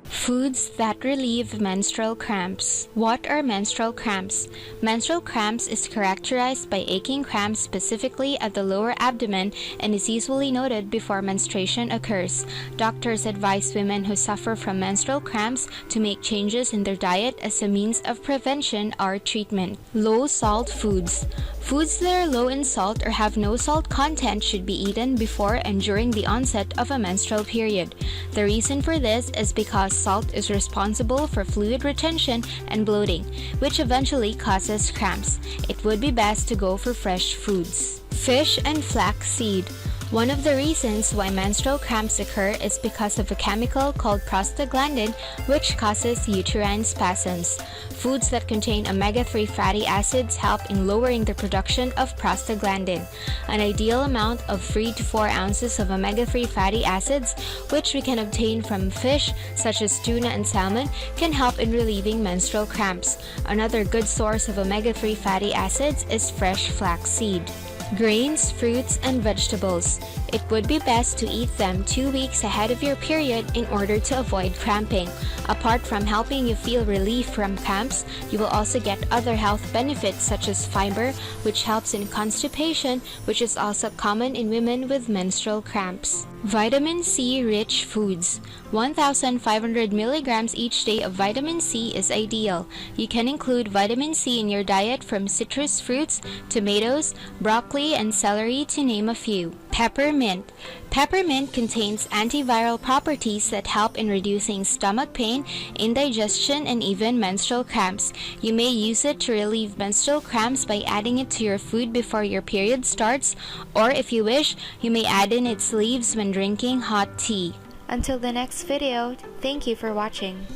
Foods that relieve menstrual cramps. What are menstrual cramps? Menstrual cramps is characterized by aching cramps specifically at the lower abdomen and is usually noted before menstruation occurs. Doctors advise women who suffer from menstrual cramps to make changes in their diet as a means of prevention or treatment. Low salt foods. Foods that are low in salt or have no salt content should be eaten before and during the onset of a menstrual period. The reason for this is because salt is responsible for fluid retention and bloating, which eventually causes cramps. It would be best to go for fresh foods. Fish and flax seed. One of the reasons why menstrual cramps occur is because of a chemical called prostaglandin, which causes uterine spasms. Foods that contain omega-3 fatty acids help in lowering the production of prostaglandin. An ideal amount of 3 to 4 ounces of omega-3 fatty acids, which we can obtain from fish such as tuna and salmon, can help in relieving menstrual cramps. Another good source of omega-3 fatty acids is fresh flaxseed. Grains, fruits, and vegetables. It would be best to eat them 2 weeks ahead of your period in order to avoid cramping. Apart from helping you feel relief from cramps, you will also get other health benefits such as fiber, which helps in constipation, which is also common in women with menstrual cramps. Vitamin C rich foods. 1,500 milligrams each day of vitamin C is ideal. You can include vitamin C in your diet from citrus fruits, tomatoes, broccoli, and celery, to name a few. Peppermint. Peppermint contains antiviral properties that help in reducing stomach pain, indigestion, and even menstrual cramps. You may use it to relieve menstrual cramps by adding it to your food before your period starts, or if you wish, you may add in its leaves when drinking hot tea. Until the next video, thank you for watching.